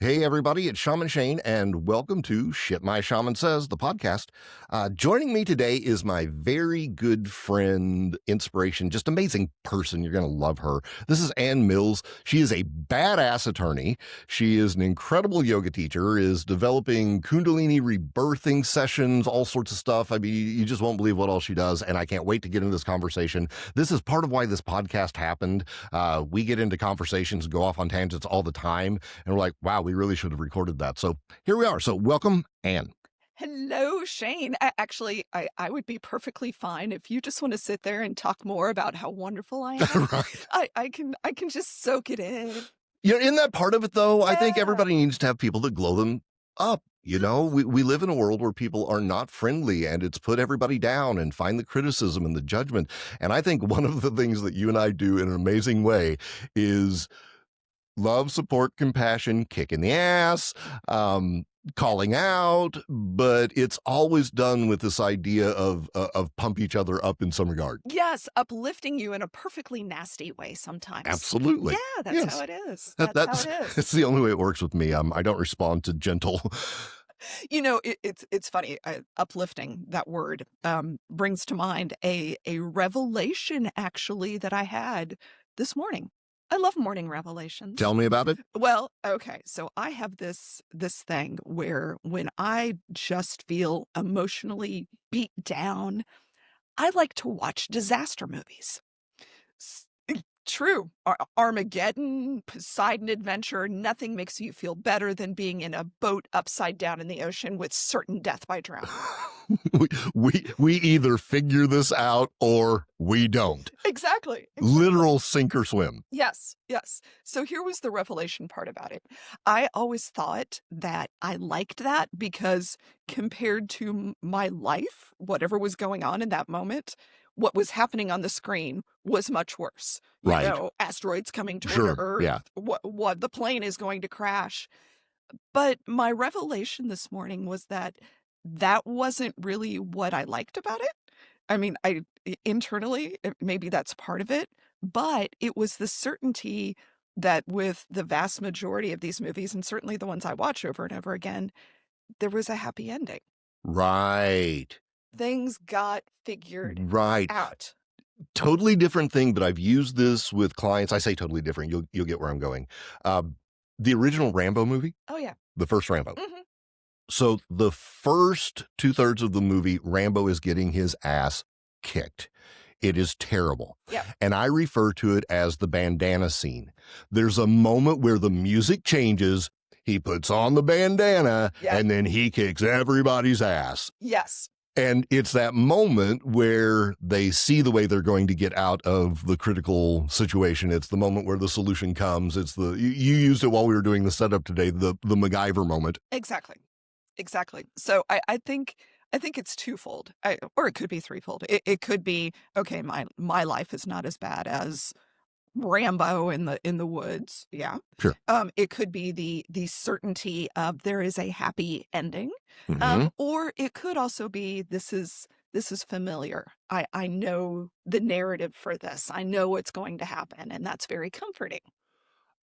Hey, everybody, it's Shaman Shane, and welcome to Shit My Shaman Says, the podcast. Joining me today is my very good friend, inspiration, just amazing person. You're going to love her. This is Ann Mills. She is a badass attorney. She is an incredible yoga teacher, is developing Kundalini rebirthing sessions, all sorts of stuff. I mean, you just won't believe what all she does, and I can't wait to get into this conversation. This is part of why this podcast happened. We get into conversations, go off on tangents all the time, and we're like, wow, we really should have recorded that. So here we are. So welcome, Ann. Hello, Shane. I would be perfectly fine if you just want to sit there and talk more about how wonderful I am. Right. I can just soak it in. In that part of it, though, I think Yeah. everybody needs to have people that glow them up. We live in a world where people are not friendly, and it's put everybody down and find the criticism and the judgment. And I think one of the things that you and I do in an amazing way is love, support, compassion, kick in the ass, calling out, but it's always done with this idea of pump each other up in some regard. Yes, uplifting you in a perfectly nasty way sometimes. Absolutely. Yeah, that's Yes. how it is. That's how it is. it's the only way it works with me. I don't respond to gentle. It's funny. Uplifting, that word, brings to mind a revelation actually that I had this morning. I love morning revelations. Tell me about it. Well, okay. So I have this thing where when I just feel emotionally beat down, I like to watch disaster movies. True. Armageddon, Poseidon Adventure, nothing makes you feel better than being in a boat upside down in the ocean with certain death by drowning. we either figure this out or we don't. Exactly. Literal sink or swim. Yes. So here was the revelation part about it. I always thought that I liked that because compared to my life, whatever was going on in that moment, what was happening on the screen was much worse. Right. Asteroids coming toward Sure, Earth. yeah. What the plane is going to crash. But my revelation this morning was that wasn't really what I liked about it. I mean, internally, maybe that's part of it, but it was the certainty that with the vast majority of these movies, and certainly the ones I watch over and over again, there was a happy ending. Right. Things got figured out. Totally different thing, but I've used this with clients. I say totally different. You'll get where I'm going. The original Rambo movie. Oh, yeah. The first Rambo. Mm-hmm. So the first 2/3 of the movie, Rambo is getting his ass kicked. It is terrible. Yeah. And I refer to it as the bandana scene. There's a moment where the music changes. He puts on the bandana and then he kicks everybody's ass. Yes. And it's that moment where they see the way they're going to get out of the critical situation. It's the moment where the solution comes. It's you used it while we were doing the setup today, the MacGyver moment. Exactly. So I think it's twofold, or it could be threefold. It could be, okay, my life is not as bad as Rambo in the woods. Yeah. Sure. It could be the certainty of there is a happy ending. Mm-hmm. Or it could also be this is familiar. I know the narrative for this. I know what's going to happen, and that's very comforting.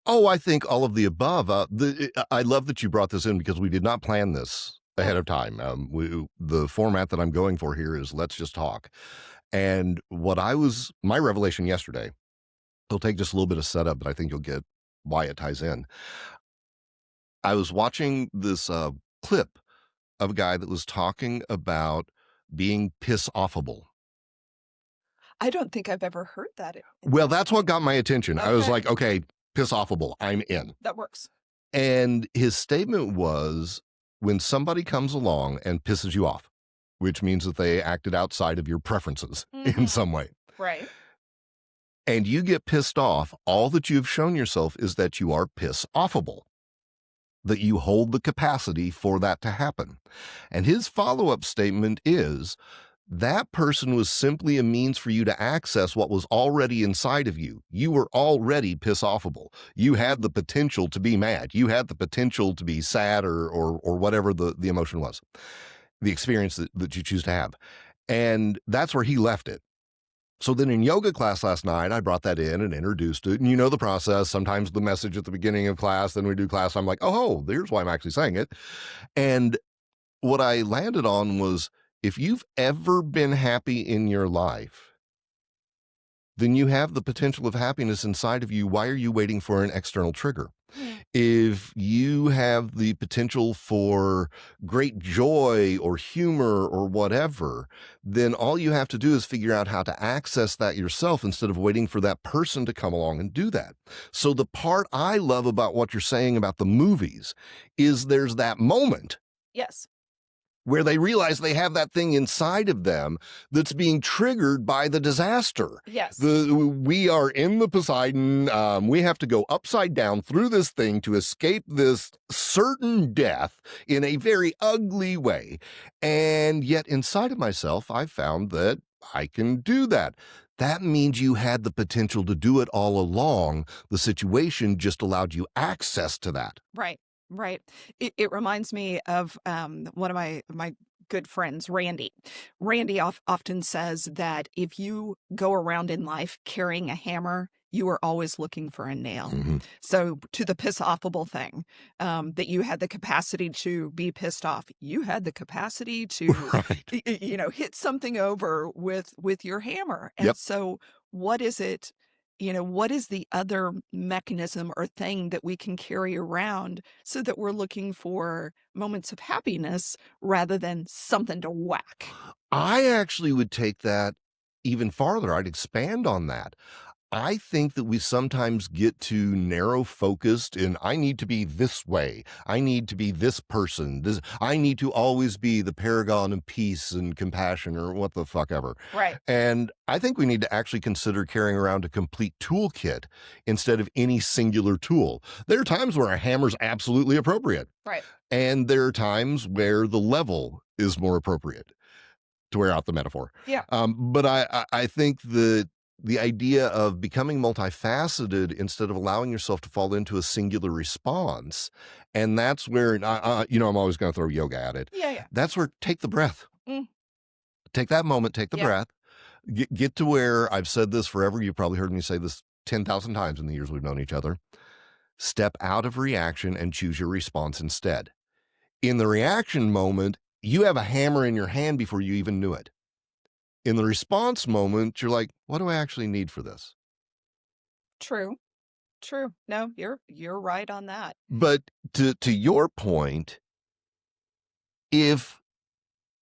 Oh, I think all of the above. I love that you brought this in because we did not plan this ahead of time. The format that I'm going for here is let's just talk. And my revelation yesterday, it'll take just a little bit of setup, but I think you'll get why it ties in. I was watching this clip of a guy that was talking about being piss-offable. I don't think I've ever heard that. Well, that's what got my attention. Okay. I was like, okay, piss-offable, I'm in. That works. And his statement was, when somebody comes along and pisses you off, which means that they acted outside of your preferences in some way. Right. And you get pissed off, all that you've shown yourself is that you are piss-offable, that you hold the capacity for that to happen. And his follow-up statement is, that person was simply a means for you to access what was already inside of you. You were already piss-offable. You had the potential to be mad. You had the potential to be sad or whatever the emotion was, the experience that you choose to have. And that's where he left it. So then in yoga class last night, I brought that in and introduced it. And you know the process. Sometimes the message at the beginning of class, then we do class. I'm like, oh, here's why I'm actually saying it. And what I landed on was, if you've ever been happy in your life, then you have the potential of happiness inside of you. Why are you waiting for an external trigger? Mm. If you have the potential for great joy or humor or whatever, then all you have to do is figure out how to access that yourself instead of waiting for that person to come along and do that. So the part I love about what you're saying about the movies is there's that moment Yes. where they realize they have that thing inside of them that's being triggered by the disaster. Yes. We are in the Poseidon. We have to go upside down through this thing to escape this certain death in a very ugly way. And yet inside of myself, I found that I can do that. That means you had the potential to do it all along. The situation just allowed you access to that. Right. Right. It reminds me of one of my good friends, Randy. Randy often says that if you go around in life carrying a hammer, you are always looking for a nail. Mhm. So to the piss offable thing, that you had the capacity to be pissed off, you had the capacity to, Right. hit something over with your hammer. And Yep. so what is it? What is the other mechanism or thing that we can carry around so that we're looking for moments of happiness rather than something to whack? I actually would take that even farther. I'd expand on that. I think that we sometimes get too narrow focused in, I need to be this way. I need to be this person. I need to always be the paragon of peace and compassion or what the fuck ever. Right. And I think we need to actually consider carrying around a complete toolkit instead of any singular tool. There are times where a hammer's absolutely appropriate. Right. And there are times where the level is more appropriate, to wear out the metaphor. Yeah. But I think that the idea of becoming multifaceted instead of allowing yourself to fall into a singular response, and that's where, I'm always going to throw yoga at it. Yeah. Yeah. That's where take the breath. Mm. Take that moment, take the Yeah. breath. Get to where I've said this forever. You've probably heard me say this 10,000 times in the years we've known each other. Step out of reaction and choose your response instead. In the reaction moment, you have a hammer in your hand before you even knew it. In the response moment, you're like, what do I actually need for this? True. True. No, you're right on that. But to your point, if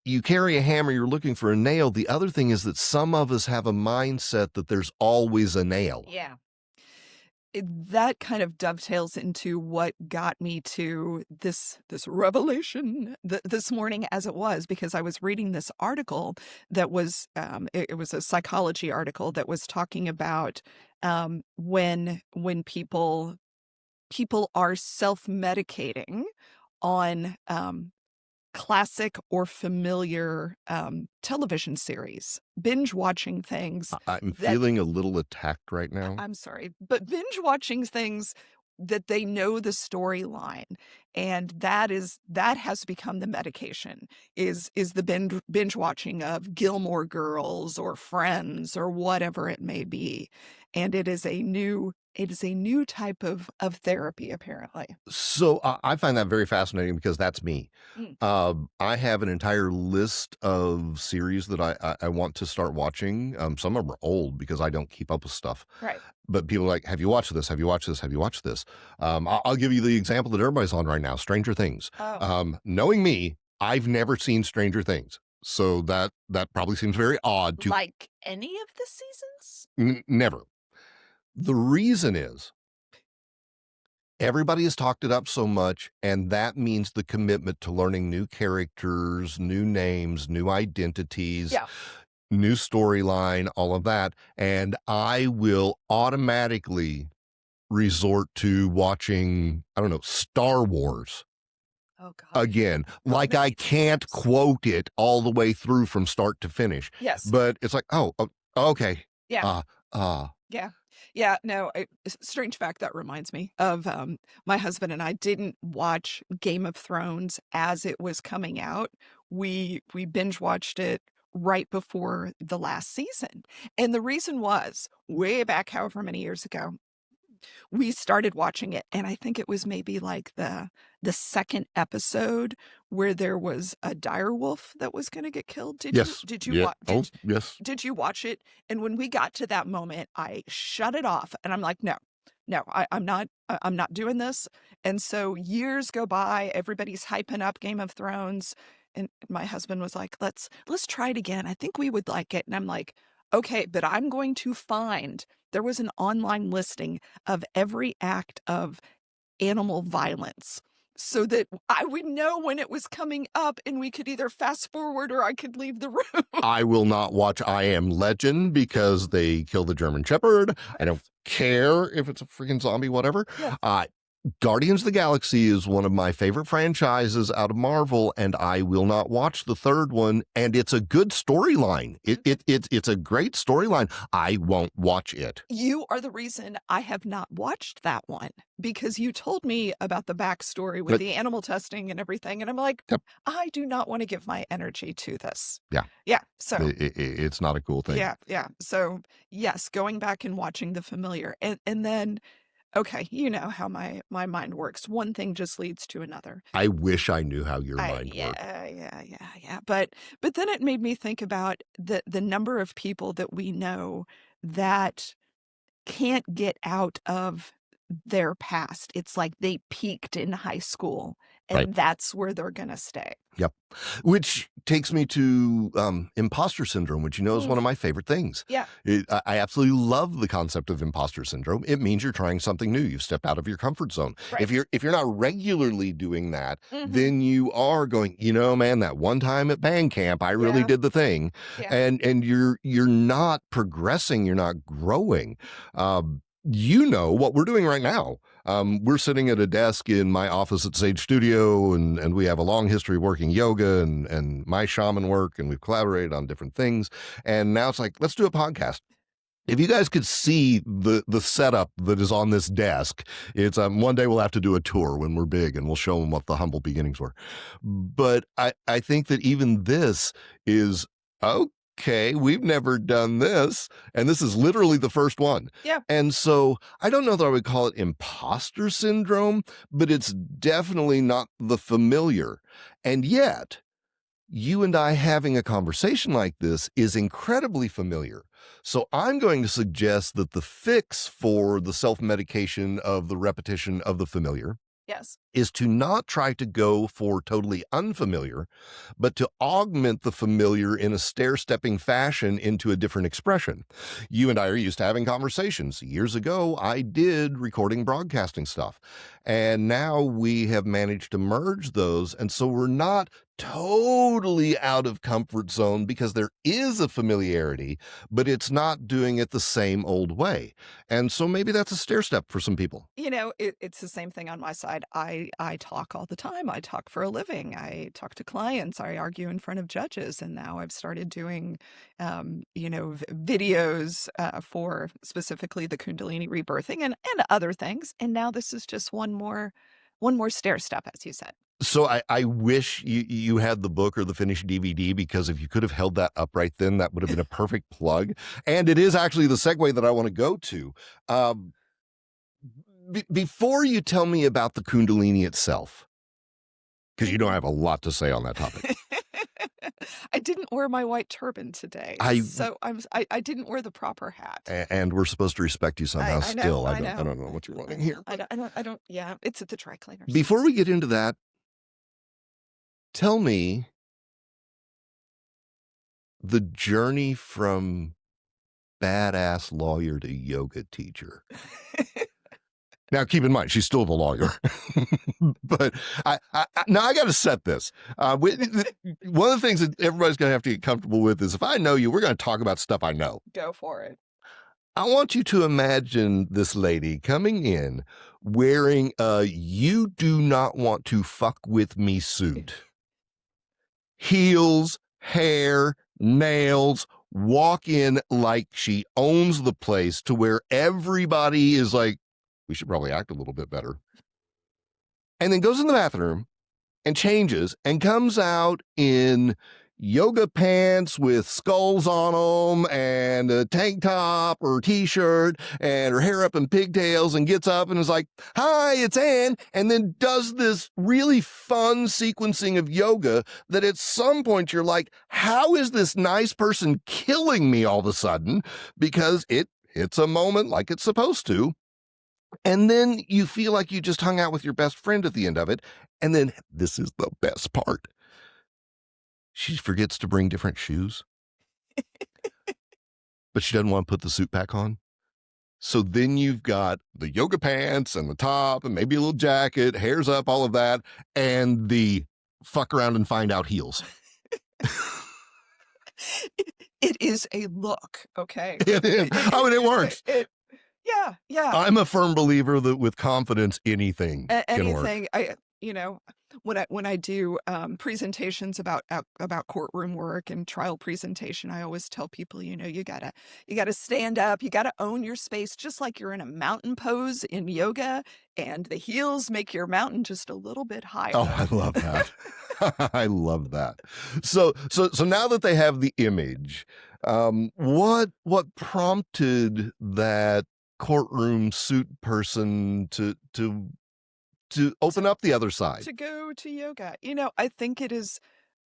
you carry a hammer, you're looking for a nail. The other thing is that some of us have a mindset that there's always a nail. Yeah. That kind of dovetails into what got me to this revelation this morning, as it was, because I was reading this article that was it was a psychology article that was talking about when people are self-medicating on classic or familiar television series, binge watching things I'm that feeling a little attacked right now. I'm sorry, but binge watching things that they know the storyline, and that has become the medication, is the binge watching of Gilmore Girls or Friends or whatever it may be. And it is a new type of therapy, apparently. So I find that very fascinating because that's me. Mm. I have an entire list of series that I want to start watching. Some of them are old because I don't keep up with stuff. Right. But people are like, have you watched this? Have you watched this? Have you watched this? I'll give you the example that everybody's on right now, Stranger Things. Oh. Knowing me, I've never seen Stranger Things. So that probably seems very odd to Like any of the seasons? never. The reason is everybody has talked it up so much, and that means the commitment to learning new characters, new names, new identities, Yeah. new storyline, all of that. And I will automatically resort to watching, I don't know, Star Wars Oh gosh. again. Oh, Like I can't quote it all the way through from start to finish. Yes. But it's like, oh, okay. Yeah. Uh, Yeah. Yeah, no, strange fact that reminds me of my husband and I didn't watch Game of Thrones as it was coming out. We binge watched it right before the last season. And the reason was way back, however many years ago, we started watching it, and I think it was maybe like the second episode where there was a dire wolf that was going to get killed. Yes. Did you Yeah. watch Oh, yes. did you watch it? And when we got to that moment, I shut it off, and I'm like, no. No, I'm not doing this. And so years go by, everybody's hyping up Game of Thrones, and my husband was like, let's try it again. I think we would like it. And I'm like, okay, but I'm going to find there was an online listing of every act of animal violence so that I would know when it was coming up and we could either fast forward or I could leave the room. I will not watch I Am Legend because they kill the German Shepherd. I don't care if it's a freaking zombie, whatever. Yeah. Guardians of the Galaxy is one of my favorite franchises out of Marvel, and I will not watch the third one. And it's a good storyline. It's a great storyline. I won't watch it. You are the reason I have not watched that one, because you told me about the backstory with the animal testing and everything. And I'm like, Yep. I do not want to give my energy to this. Yeah. Yeah. So it's not a cool thing. yeah. Yeah. So yes, going back and watching The Familiar, and then, okay, you know how my mind works. One thing just leads to another. I wish I knew how your mind worked. Yeah. But then it made me think about the number of people that we know that can't get out of their past. It's like they peaked in high school, and Right. that's where they're gonna stay. Yep. Which takes me to imposter syndrome, which is one of my favorite things. Yeah. I absolutely love the concept of imposter syndrome. It means you're trying something new. You've stepped out of your comfort zone. Right. If you're not regularly doing that, Mhm. then you are going, man, that one time at band camp, I really Yeah. did the thing. Yeah. And you're not progressing, you're not growing. What we're doing right now. We're sitting at a desk in my office at Sage Studio, and we have a long history of working yoga and my shaman work, and we've collaborated on different things. And now it's like, let's do a podcast. If you guys could see the setup that is on this desk, it's one day we'll have to do a tour when we're big, and we'll show them what the humble beginnings were. But I think that even this is okay, we've never done this, and this is literally the first one. Yeah. And so I don't know that I would call it imposter syndrome, but it's definitely not the familiar. And yet, you and I having a conversation like this is incredibly familiar. So I'm going to suggest that the fix for the self-medication of the repetition of the familiar Yes. is to not try to go for totally unfamiliar, but to augment the familiar in a stair-stepping fashion into a different expression. You and I are used to having conversations. Years ago, I did recording broadcasting stuff, and now we have managed to merge those, and so we're not totally out of comfort zone because there is a familiarity, but it's not doing it the same old way. And so maybe that's a stair step for some people. It's the same thing on my side. I talk all the time. I talk for a living. I talk to clients. I argue in front of judges. And now I've started doing, videos for specifically the Kundalini rebirthing and other things. And now this is just one more stair step, as you said. So I wish you had the book or the finished DVD, because if you could have held that up right then, that would have been a perfect plug. And it is actually the segue that I want to go to. Before you tell me about the Kundalini itself, because I have a lot to say on that topic. I didn't wear my white turban today, so I didn't wear the proper hat. And we're supposed to respect you somehow. I know, still, I don't know what you're wanting here. I don't. Yeah, it's at the dry cleaners. Before we get into that, tell me the journey from badass lawyer to yoga teacher. Now, keep in mind, she's still the lawyer. But now I got to set this. One of the things that everybody's going to have to get comfortable with is, if I know you, we're going to talk about stuff I know. Go for it. I want you to imagine this lady coming in wearing a "you do not want to fuck with me" suit. Heels, hair, nails, walk in like she owns the place, to where everybody is like, we should probably act a little bit better. And then goes in the bathroom and changes and comes out in, yoga pants with skulls on them and a tank top or t-shirt and her hair up in pigtails and gets up and is like, "Hi, it's Ann," and then does this really fun sequencing of yoga that at some point you're like, how is this nice person killing me all of a sudden? Because it's a moment like it's supposed to. And then you feel like you just hung out with your best friend at the end of it. And then this is the best part. She forgets to bring different shoes, but she doesn't want to put the suit back on. So then you've got the yoga pants and the top and maybe a little jacket, hair's up, all of that, and the fuck around and find out heels. It is a look, okay? It is. I mean, it works. Yeah. I'm a firm believer that with confidence, anything can work. Anything. When I do presentations about courtroom work and trial presentation, I always tell people, you gotta stand up, you gotta own your space, just like you're in a mountain pose in yoga, and the heels make your mountain just a little bit higher. Oh, I love that. I love that. So now that they have the image, what prompted that courtroom suit person to open up the other side? To go to yoga. I think it is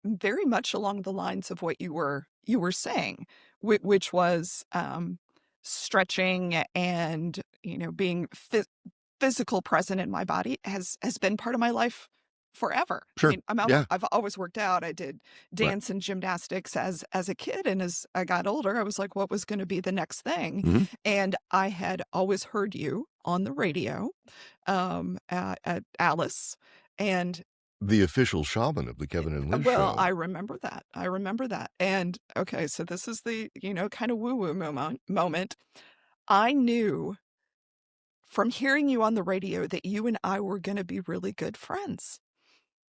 very much along the lines of what you were saying, which was stretching and being physical present in my body has been part of my life forever. Sure. Yeah. I've always worked out. I did dance and gymnastics as a kid, and as I got older, I was like, what was going to be the next thing? Mhm. And I had always heard you on the radio, at Alice, and The official shaman of the Kevin and Liz well, show. I remember that. And okay, so this is the, kind of woo-woo moment. I knew from hearing you on the radio that you and I were going to be really good friends.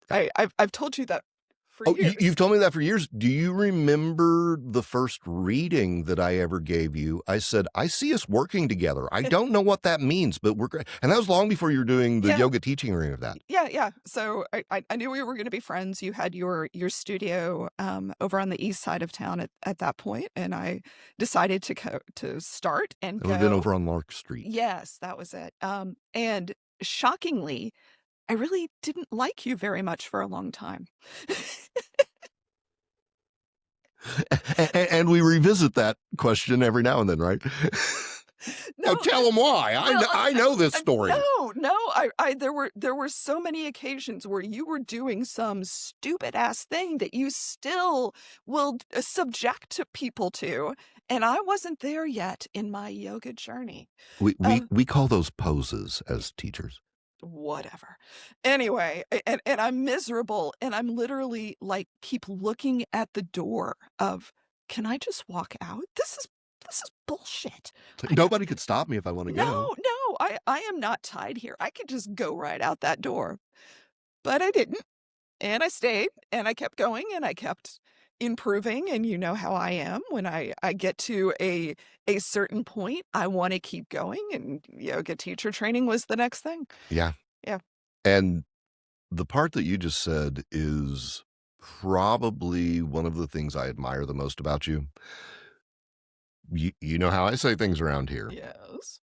I've told you that for years. You've told me that for years. Do you remember the first reading that I ever gave you? I said, I see us working together. I don't know what that means, but we're great. And that was long before you were doing the yoga teaching or any of that. Yeah. So I knew we were going to be friends. You had your studio over on the east side of town at that point, and I decided to start and go. We've been over on Lark Street. Yes, that was it. And shockingly, I really didn't like you very much for a long time. And we revisit that question every now and then, right? No, tell them why. I know this story. No. There were so many occasions where you were doing some stupid ass thing that you still will subject people to, and I wasn't there yet in my yoga journey. We call those poses as teachers. Whatever. Anyway, and I'm miserable, and I'm literally like keep looking at the door of, can I just walk out? This is bullshit. Nobody could stop me if I want to go. No, I am not tied here. I could just go right out that door. But I didn't. And I stayed, and I kept going, and I kept improving. And you know how I am. When I get to a certain point, I want to keep going, and yoga teacher training was the next thing. Yeah. Yeah. And the part that you just said is probably one of the things I admire the most about you. You know how I say things around here. Yes.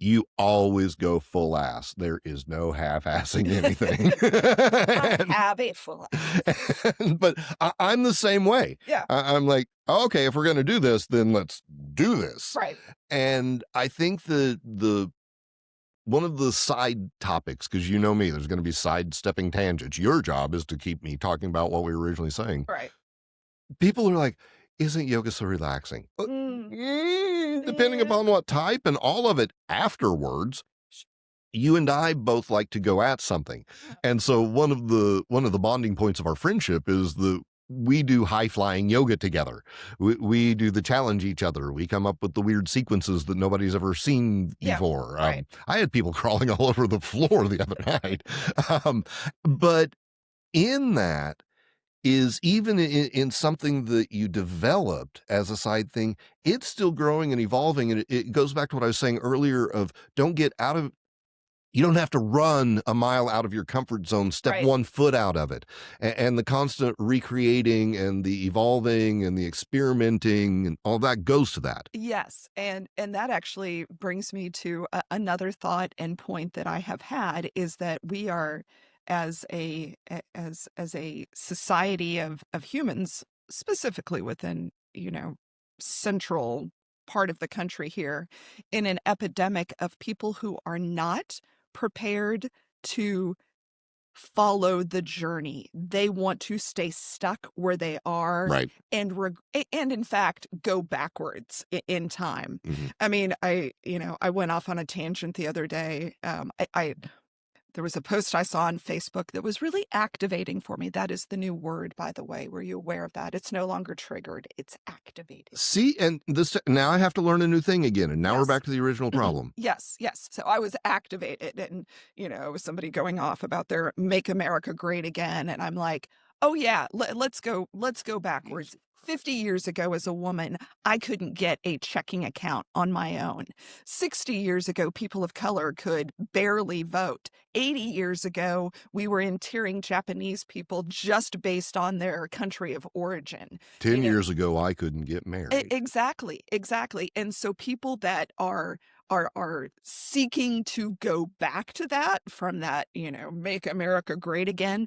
You always go full ass. There is no half-assing anything. I have a full ass. But I'm the same way. Yeah. I'm like, okay, if we're going to do this, then let's do this. Right. And I think the one of the side topics, because you know me, there's going to be sidestepping tangents. Your job is to keep me talking about what we were originally saying. Right. People are like, isn't yoga so relaxing? Depending upon what type and all of it afterwards, you and I both like to go at something. And so one of the bonding points of our friendship is we do high-flying yoga together. We do the challenge each other. We come up with the weird sequences that nobody's ever seen before. Right. I had people crawling all over the floor the other night. But in that is, even in something that you developed as a side thing, it's still growing and evolving. And it goes back to what I was saying earlier of, don't get out of You don't have to run a mile out of your comfort zone, step Right. 1 foot out of it. And the constant recreating and the evolving and the experimenting and all that goes to that. Yes, and that actually brings me to another thought and point that I have had is that we are as a society of humans, specifically within, central part of the country here, in an epidemic of people who are not prepared to follow the journey. They want to stay stuck where they are Right. and and in fact go backwards in time. Mhm. I mean, I went off on a tangent the other day. I There was a post I saw on Facebook that was really activating for me. That is the new word, by the way. Were you aware of that? It's no longer triggered, it's activated. See, and this now I have to learn a new thing again, and now we're Yes. back to the original problem. Yes, yes. So I was activated and, it was somebody going off about their Make America Great Again. And I'm like, oh yeah, let's go backwards. 50 years ago as a woman, I couldn't get a checking account on my own. 60 years ago, people of color could barely vote. 80 years ago, we were interring Japanese people just based on their country of origin. 10 years ago, I couldn't get married. Exactly, exactly. And so people that are seeking to go back to that from that, make America great again,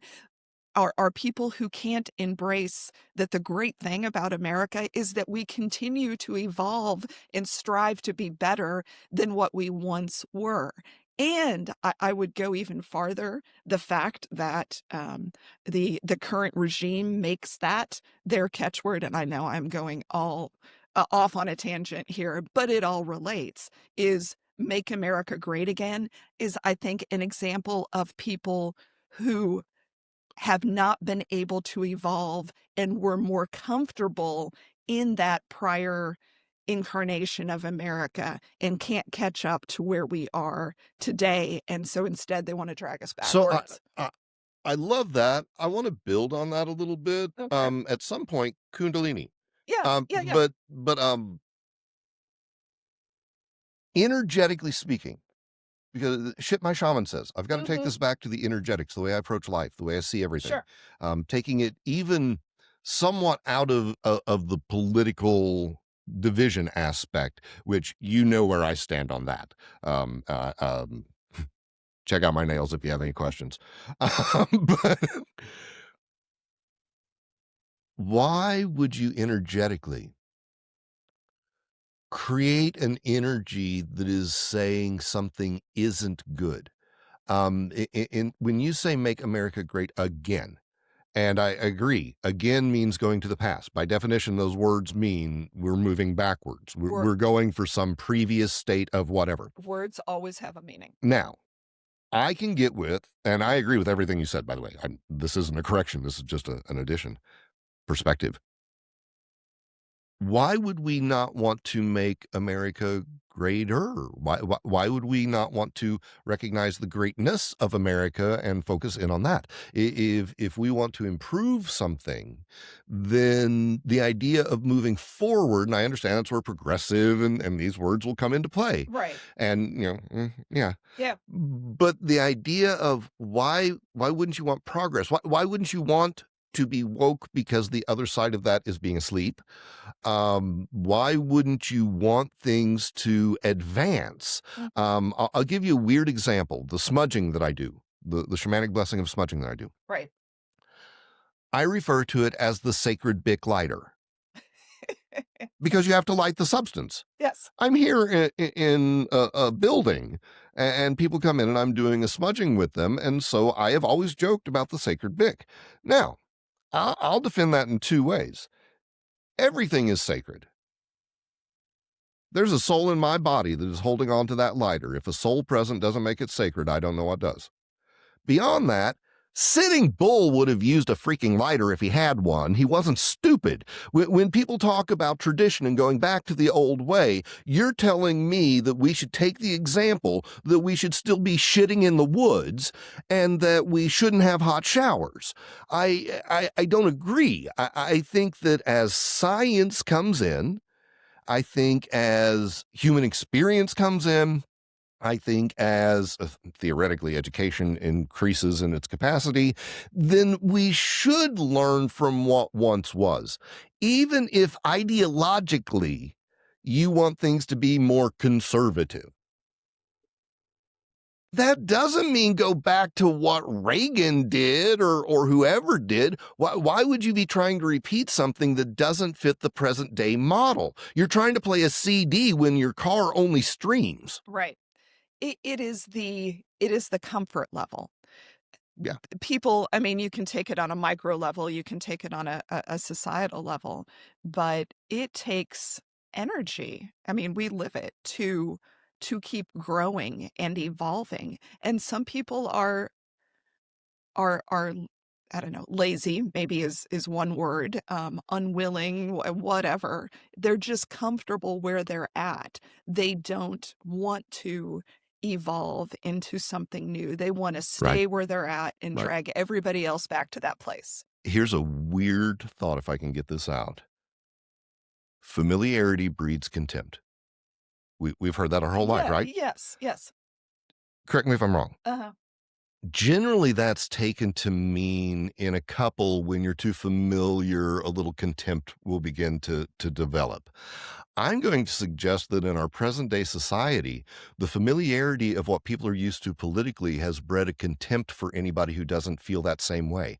are people who can't embrace that the great thing about America is that we continue to evolve and strive to be better than what we once were. And I would go even farther. The fact that the current regime makes that their catchword, and I know I'm going all off on a tangent here, but it all relates, is Make America Great Again, is I think an example of people who have not been able to evolve and were more comfortable in that prior incarnation of America and can't catch up to where we are today. And so instead they want to drag us So backwards. I love that. I want to build on that a little bit. Okay. At some point, Kundalini. Yeah, yeah, yeah. But energetically speaking, because shit my shaman says, I've got to take Mhm. this back to the energetics, the way I approach life, the way I see everything. Sure. Taking it even somewhat out of the political division aspect, which you know where I stand on that. Um, uh, um, check out my nails if you have any questions. But why would you energetically create an energy that is saying something isn't good? When you say make America great again, and I agree, again means going to the past. By definition, those words mean we're moving backwards. Wor- We're going for some previous state of whatever. Words always have a meaning. Now, I can get with, and I agree with everything you said, by the way. This isn't a correction. This is just an addition perspective. Why would we not want to make America greater? Why would we not want to recognize the greatness of America and focus in on that? If we want to improve something, then the idea of moving forward, and I understand that's where progressive and these words will come into play. Right. And yeah. Yeah. But the idea of why wouldn't you want progress? Why wouldn't you want to be woke because the other side of that is being asleep? Why wouldn't you want things to advance? I'll give you a weird example. The smudging that I do, the shamanic blessing of smudging that I do. Right. I refer to it as the sacred Bic lighter because you have to light the substance. Yes. I'm here in a building and people come in and I'm doing a smudging with them. And so I have always joked about the sacred Bic. Now, I'll defend that in two ways. Everything is sacred. There's a soul in my body that is holding on to that lighter. If a soul present doesn't make it sacred, I don't know what does. Beyond that, Sitting Bull would have used a freaking lighter if he had one. He wasn't stupid. When people talk about tradition and going back to the old way, you're telling me that we should take the example that we should still be shitting in the woods and that we shouldn't have hot showers. I don't agree. I think that as science comes in, I think as human experience comes in, I think as theoretically education increases in its capacity, then we should learn from what once was. Even if ideologically you want things to be more conservative. That doesn't mean go back to what Reagan did or whoever did. Why would you be trying to repeat something that doesn't fit the present day model? You're trying to play a CD when your car only streams. Right. It is the comfort level. Yeah. People, I mean, you can take it on a micro level, you can take it on a societal level, but it takes energy. I mean, we live it to keep growing and evolving. And some people are I don't know, lazy maybe is one word, unwilling, whatever. They're just comfortable where they're at. They don't want to evolve into something new. They want to Right. stay where they're at and Right. drag everybody else back to that place. Here's a weird thought if I can get this out. Familiarity breeds contempt. We've heard that our whole life, Yeah, right? yes, yes. Correct me if I'm wrong. Uh-huh. Generally, that's taken to mean in a couple, when you're too familiar, a little contempt will begin to develop. I'm going to suggest that in our present day society, the familiarity of what people are used to politically has bred a contempt for anybody who doesn't feel that same way.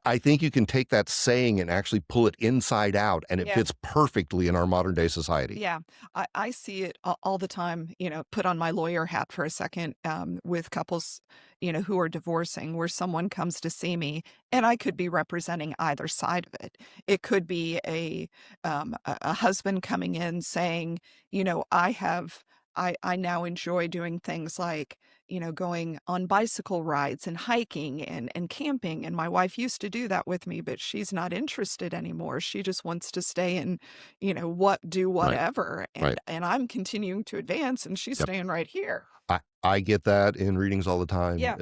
I think you can take that saying and actually pull it inside out, and it Yeah. fits perfectly in our modern day society. Yeah, I see it all the time, put on my lawyer hat for a second, with couples, who are divorcing, where someone comes to see me and I could be representing either side of it. It could be a husband coming in saying, I now enjoy doing things like, going on bicycle rides and hiking and camping. And my wife used to do that with me, but she's not interested anymore. She just wants to stay and do Right. whatever, Right. and I'm continuing to advance, and she's Yep. staying right here. I get that in readings all the time. Yeah,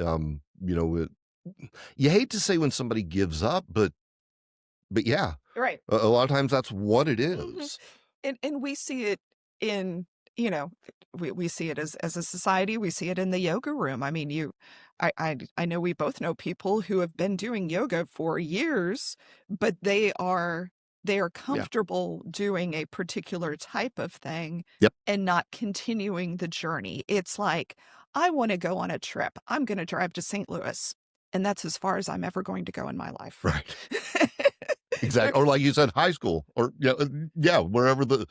You hate to say when somebody gives up, but yeah, right. a lot of times that's what it Mhm. is. And we see it in, you know, we see it as a society, we see it in the yoga room. I mean, I know we both know people who have been doing yoga for years, but they are Yeah. comfortable doing a particular type of thing Yep. and not continuing the journey. It's like, I want to go on a trip. I'm going to drive to St. Louis, and that's as far as I'm ever going to go in my life. Right. There- Exactly. Or like you said, high school or yeah, wherever the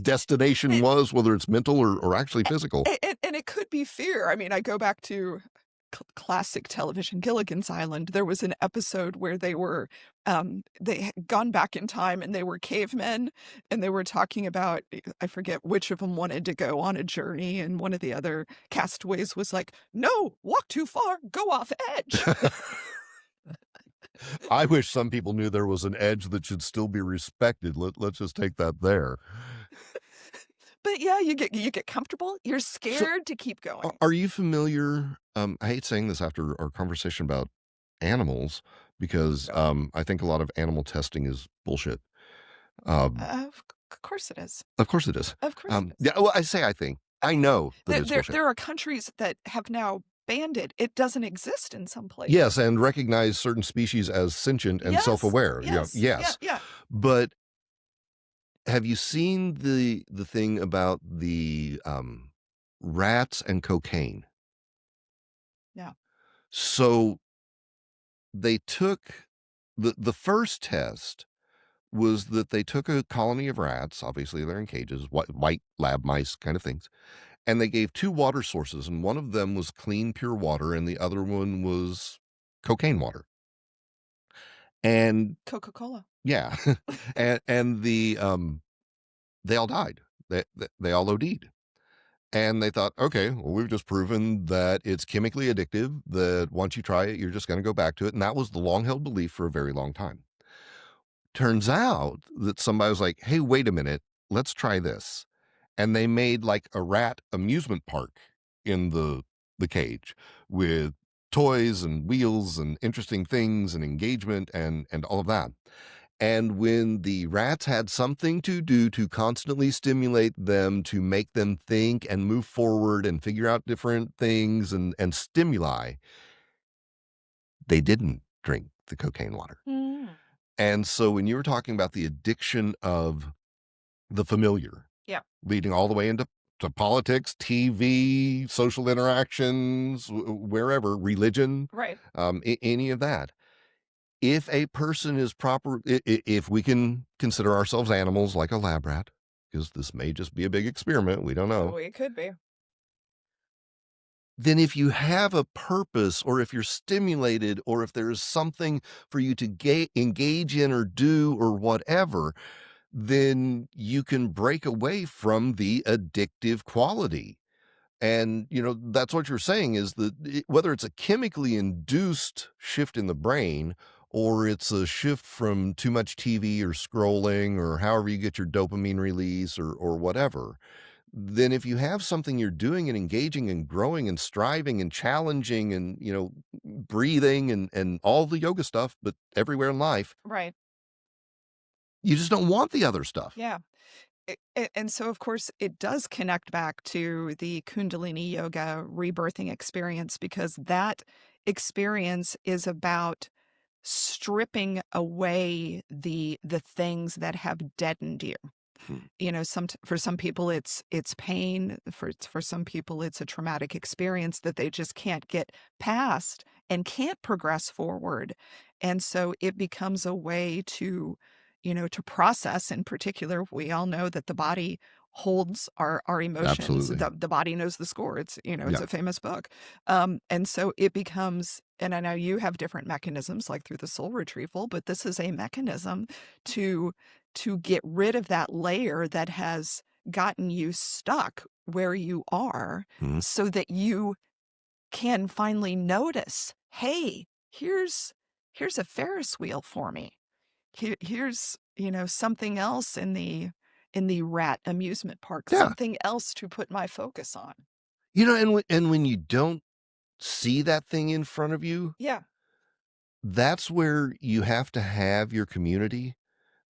destination was, whether it's mental or actually physical. And it could be fear. I mean, I go back to classic television, Gilligan's Island. There was an episode where they had gone back in time and they were cavemen and they were talking about, I forget which of them wanted to go on a journey, and one of the other castaways was like, "No, walk too far, go off edge." I wish some people knew there was an edge that should still be respected. Let's just take that there. But yeah, you get comfortable. You're So scared to keep going. are you familiar? I hate saying this after our conversation about animals because Go ahead. I think a lot of animal testing is bullshit. Um, Of course it is. of course it is. Of course it is. Yeah, well, I say I think. I know that There it's there bullshit. there are countries that have now banned it. It doesn't exist in some Yes, places. and recognize certain species as sentient and Yes, self-aware. Yeah, yes, yeah, yes. yeah. But have you seen the thing about the rats and cocaine? Yeah. So they took the first test was that they took a colony of rats, obviously they're in cages, white lab mice kind of things, and they gave two water sources, and one of them was clean, pure water, and the other one was cocaine water. And Coca-Cola. yeah, and they all died. They all OD'd. And they thought, okay, well, we've just proven that it's chemically addictive, that once you try it, you're just going to go back to it. And that was the long held belief for a very long time. Turns out that somebody was like, hey, wait a minute, let's try this. And they made like a rat amusement park in the cage with toys and wheels and interesting things and engagement and all of that. And when the rats had something to do to constantly stimulate them, to make them think and move forward and figure out different things and stimuli, they didn't drink the cocaine water. Mm. And so when you were talking about the addiction of the familiar, Yeah. leading all the way into politics, TV, social interactions, wherever, religion, Right. any of that. If a person is proper, if we can consider ourselves animals like a lab rat, because this may just be a big experiment, we don't know. Oh, it could be. Then if you have a purpose, or if you're stimulated, or if there is something for you to engage in or do or whatever, then you can break away from the addictive quality. And, that's what you're saying is that whether it's a chemically induced shift in the brain, or it's a shift from too much TV or scrolling, or however you get your dopamine release, or whatever, then if you have something you're doing and engaging and growing and striving and challenging and, breathing and all the yoga stuff, but everywhere in life, Right. you just don't want the other stuff. Yeah. And so, of course, it does connect back to the Kundalini yoga rebirthing experience, because that experience is about stripping away the things that have deadened you. Hmm. For some people it's pain, for some people it's a traumatic experience that they just can't get past and can't progress forward. And so it becomes a way to process. In particular, we all know that the body holds our emotions. Absolutely. The body knows the score. It's Yeah. a famous book. And so it becomes, and I know you have different mechanisms like through the soul retrieval, but this is a mechanism to get rid of that layer that has gotten you stuck where you are, Mhm. so that you can finally notice, hey, here's a Ferris wheel for me. Here's, something else in the rat amusement park, Yeah. something else to put my focus on. And when you don't see that thing in front of you, Yeah. that's where you have to have your community.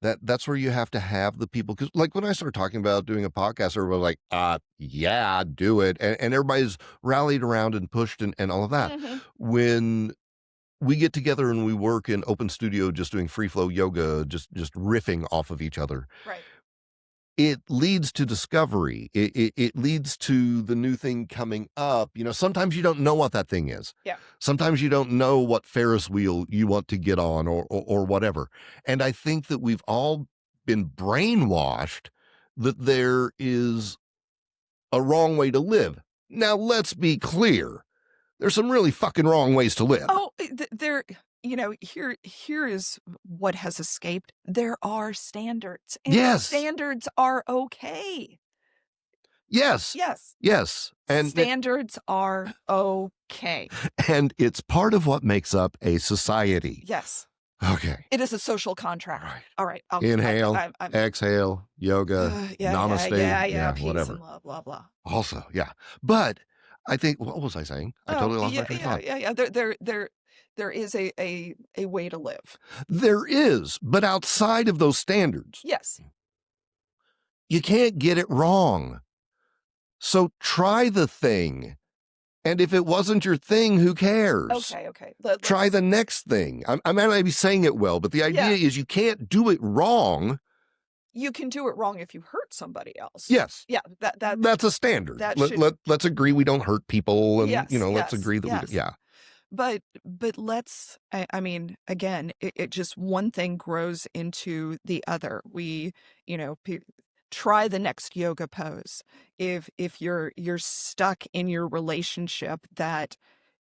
That's where you have to have the people. Because, like, when I started talking about doing a podcast, everybody was like, yeah, do it. And everybody's rallied around and pushed and all of that. Mhm. When we get together and we work in open studio just doing free flow yoga, just riffing off of each other, Right. it leads to discovery. It leads to the new thing coming up. Sometimes you don't know what that thing is. Yeah. Sometimes you don't know what Ferris wheel you want to get on, or whatever. And I think that we've all been brainwashed that there is a wrong way to live. Now, let's be clear. There's some really fucking wrong ways to live. Oh, there, here is what has escaped. There are standards, and Yes. standards are okay. Yes. Yes. Yes. Standards are okay. And it's part of what makes up a society. Yes. Okay. It is a social contract. Right. All right. Inhale, I'm exhale, yoga, namaste. yeah. Peace and Whatever. love, blah, blah. Also, yeah. But I think, what was I saying? I Oh, totally lost my yeah, train of thought. yeah. There is a way to live. There is, but outside of those standards, Yes. you can't get it wrong. So try the thing. And if it wasn't your thing, who cares? Okay. Try the next thing. I might not be saying it well, but the idea is you can't do it wrong. You can do it wrong if you hurt somebody else. Yes. Yeah, That's a standard. that should. Let's agree we don't hurt people, and Yes, let's yes, agree that we yes. yeah. But let's, I mean, again, it just, one thing grows into the other. We, try the next yoga pose. If you're stuck in your relationship that,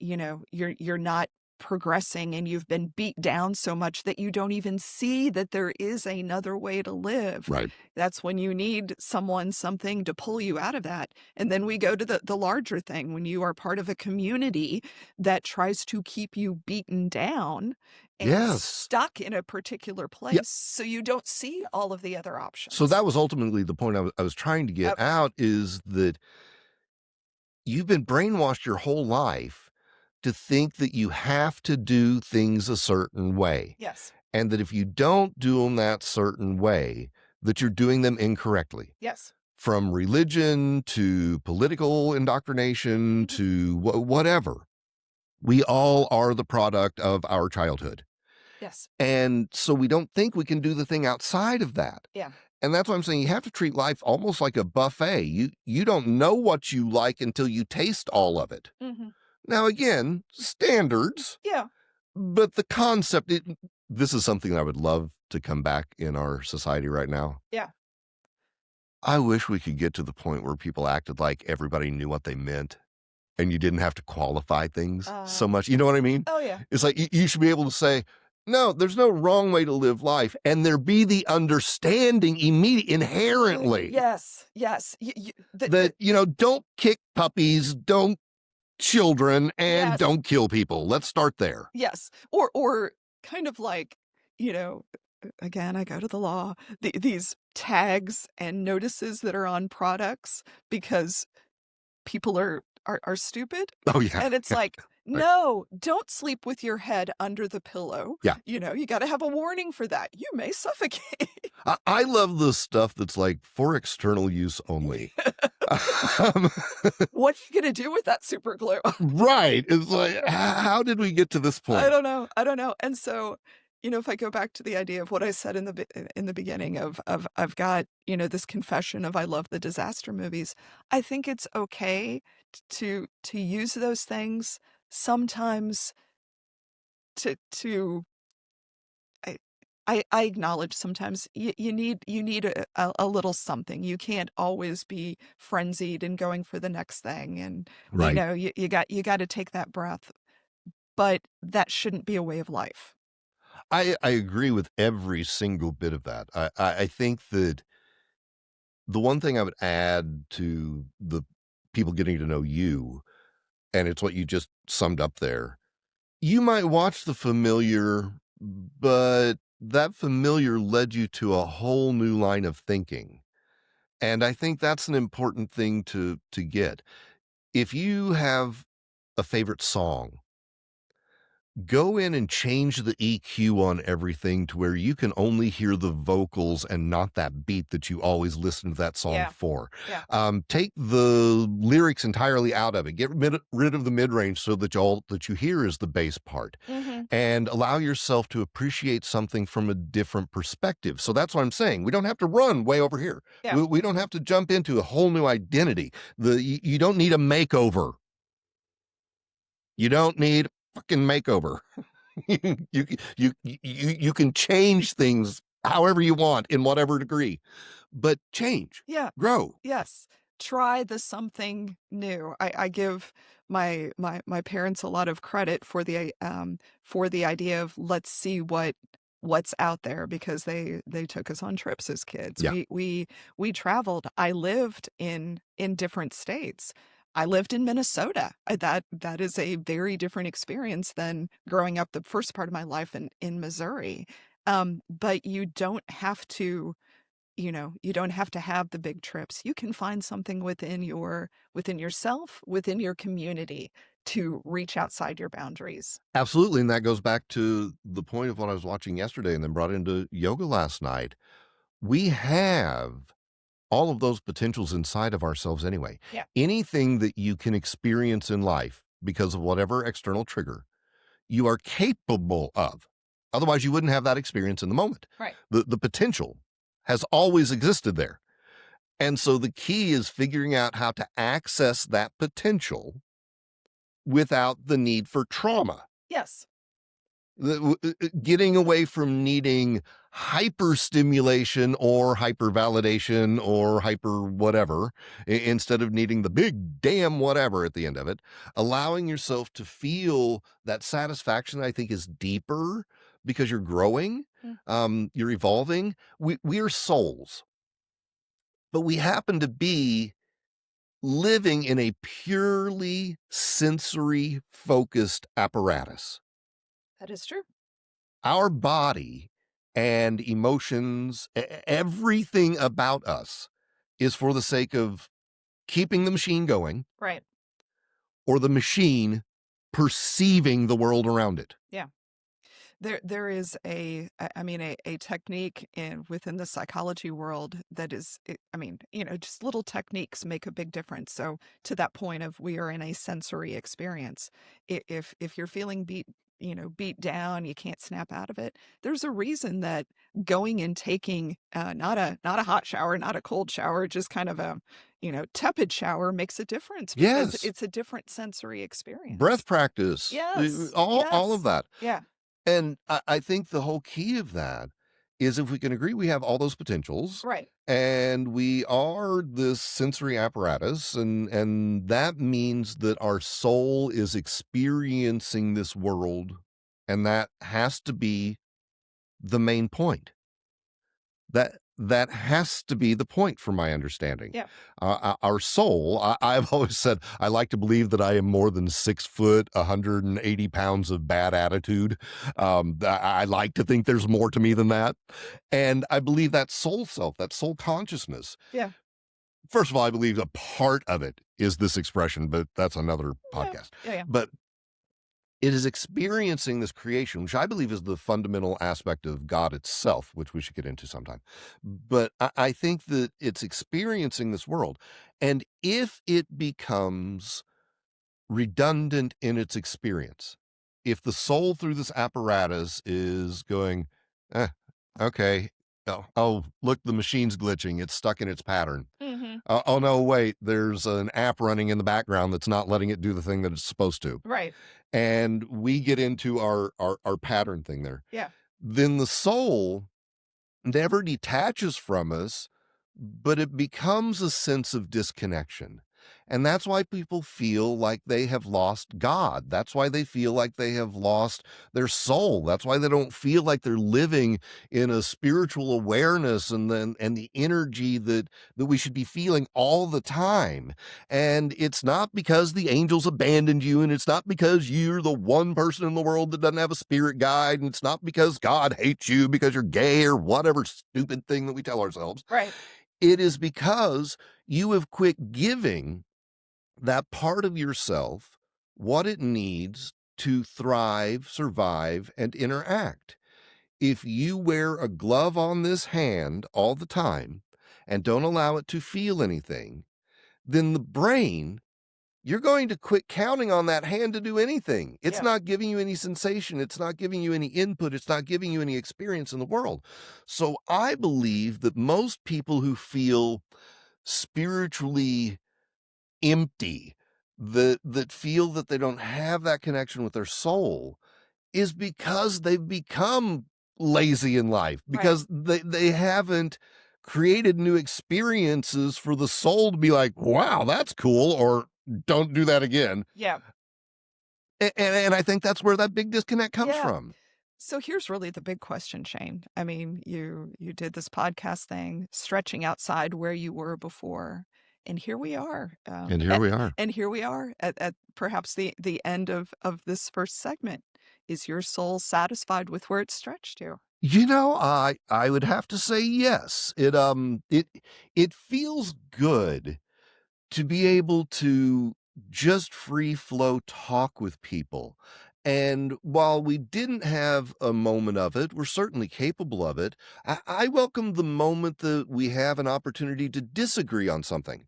you're not progressing, and you've been beat down so much that you don't even see that there is another way to live. Right. That's when you need something to pull you out of that. And then we go to the larger thing, when you are part of a community that tries to keep you beaten down and Yes. stuck in a particular place, Yeah. so you don't see all of the other options. So that was ultimately the point I was trying to get Okay. out, is that you've been brainwashed your whole life to think that you have to do things a certain way. Yes. and that if you don't do them that certain way, that you're doing them incorrectly. Yes. From religion to political indoctrination Mhm. to whatever. We all are the product of our childhood. Yes. And so we don't think we can do the thing outside of that. Yeah. And that's why I'm saying you have to treat life almost like a buffet. You don't know what you like until you taste all of it. Mhm. Now, again, standards, Yeah. but the concept, this is something I would love to come back in our society right now. Yeah. I wish we could get to the point where people acted like everybody knew what they meant and you didn't have to qualify things so much. You know what I mean? Oh, yeah. It's like you should be able to say, no, there's no wrong way to live life. And there be the understanding inherently Yes. Yes. that, don't kick puppies, don't children, and Yes. don't kill people. Let's start there. Yes. Or kind of like, you know, again, I go to the law, these tags and notices that are on products because people are stupid. Oh, yeah. And it's like, Right. no, don't sleep with your head under the pillow. Yeah. You got to have a warning for that. You may suffocate. I love the stuff that's like for external use only. Um, What are you going to do with that super glue? right. It's like, how did we get to this point? I don't know. I don't know. And so, if I go back to the idea of what I said in the beginning of I've got, this confession of I love the disaster movies. I think it's okay to use those things sometimes to I I acknowledge sometimes you need a little something. You can't always be frenzied and going for the next thing. And Right. you got to take that breath, but that shouldn't be a way of life. I agree with every single bit of that. I think that the one thing I would add to the people getting to know you, and it's what you just summed up there, you might watch the familiar, but that familiar led you to a whole new line of thinking. And I think that's an important thing to get. If you have a favorite song, go in and change the EQ on everything to where you can only hear the vocals and not that beat that you always listen to that song Yeah. for. Yeah. Take the lyrics entirely out of it. Get rid of the mid-range so that all that you hear is the bass part, Mhm. and allow yourself to appreciate something from a different perspective. So that's what I'm saying. We don't have to run way over here. Yeah. We don't have to jump into a whole new identity. You don't need a makeover. You don't need a fucking makeover. You can change things however you want in whatever degree, but change, Yeah. grow. Yes. Try the something new. I give my parents a lot of credit for the idea of let's see what's out there because they took us on trips as kids. Yeah. We traveled. I lived in different states. I lived in Minnesota. That is a very different experience than growing up the first part of my life in Missouri. But you don't have to have the big trips. You can find something within yourself, within your community to reach outside your boundaries. Absolutely. And that goes back to the point of what I was watching yesterday and then brought into yoga last night. We have all of those potentials inside of ourselves anyway. Yeah. Anything that you can experience in life because of whatever external trigger, you are capable of. Otherwise, you wouldn't have that experience in the moment. Right. The potential has always existed there. And so the key is figuring out how to access that potential without the need for trauma. Yes. Getting away from needing hyper stimulation or hyper validation or hyper whatever, instead of needing the big damn whatever at the end of it, allowing yourself to feel that satisfaction that I think is deeper because you're growing, you're evolving. We are souls, but we happen to be living in a purely sensory focused apparatus. That is true. Our body and emotions, everything about us is for the sake of keeping the machine going Right. or the machine perceiving the world around it. Yeah. There is I mean, a technique within the psychology world that is, I mean, just little techniques make a big difference. So to that point of we are in a sensory experience, if you're feeling beat down, you can't snap out of it. There's a reason that going and taking not a hot shower, not a cold shower, just kind of a tepid shower makes a difference because Yes. it's a different sensory experience. Breath practice, Yes. all of Yes. that. Yeah. And I think the whole key of that is if we can agree we have all those potentials Right. and we are this sensory apparatus, and that means that our soul is experiencing this world, and that has to be the main point. That has to be the point from my understanding. Yeah. Our soul, I've always said, I like to believe that I am more than 6 foot, 180 pounds of bad attitude. I like to think there's more to me than that. And I believe that soul self, that soul consciousness, Yeah. first of all, I believe a part of it is this expression, but that's another Yeah. podcast. Yeah. Yeah. But it is experiencing this creation, which I believe is the fundamental aspect of God itself, which we should get into sometime. But I think that it's experiencing this world. And if it becomes redundant in its experience, if the soul through this apparatus is going, eh, okay, look, the machine's glitching, it's stuck in its pattern. Mm-hmm. Oh, no, wait, there's an app running in the background that's not letting it do the thing that it's supposed to, Right. and we get into our pattern thing there, Yeah. then the soul never detaches from us, but it becomes a sense of disconnection. And that's why people feel like they have lost God. That's why they feel like they have lost their soul. That's why they don't feel like they're living in a spiritual awareness and the energy that we should be feeling all the time. And it's not because the angels abandoned you, and it's not because you're the one person in the world that doesn't have a spirit guide, and it's not because God hates you because you're gay or whatever stupid thing that we tell ourselves. Right. It is because you have quit giving that part of yourself what it needs to thrive, survive, and interact. If you wear a glove on this hand all the time and don't allow it to feel anything, then the brain, you're going to quit counting on that hand to do anything. It's Yeah. not giving you any sensation. It's not giving you any input. It's not giving you any experience in the world. So I believe that most people who feel spiritually empty, that feel that they don't have that connection with their soul, is because they've become lazy in life, Right. because they haven't created new experiences for the soul to be like, wow, that's cool, or don't do that again. Yeah. And I think that's where that big disconnect comes Yeah. from. So here's really the big question, Shane. I mean, you did this podcast thing, stretching outside where you were before, and here we are. And here we are. And here we are at perhaps the end of this first segment. Is your soul satisfied with where it's stretched to? I would have to say yes. It feels good to be able to just free flow talk with people. And while we didn't have a moment of it, we're certainly capable of it. I welcome the moment that we have an opportunity to disagree on something,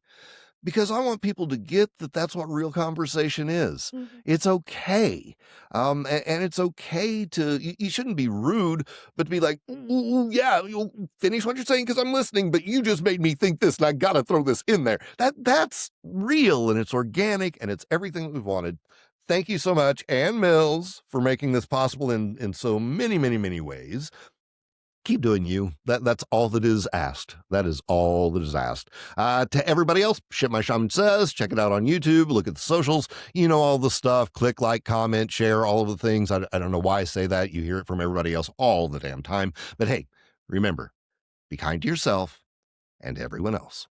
because I want people to get that that's what real conversation is. Mhm. It's okay. And it's okay to, you shouldn't be rude, but to be like, "Ooh, yeah, you'll finish what you're saying because I'm listening, but you just made me think this and I got to throw this in there." That's real, and it's organic, and it's everything that we've wanted. Thank you so much, Ann Mills, for making this possible in so many, many, many ways. Keep doing you. That's all that is asked. That is all that is asked. To everybody else, Shit My Shaman Says, check it out on YouTube. Look at the socials. You know all the stuff. Click, like, comment, share, all of the things. I don't know why I say that. You hear it from everybody else all the damn time. But hey, remember, be kind to yourself and everyone else.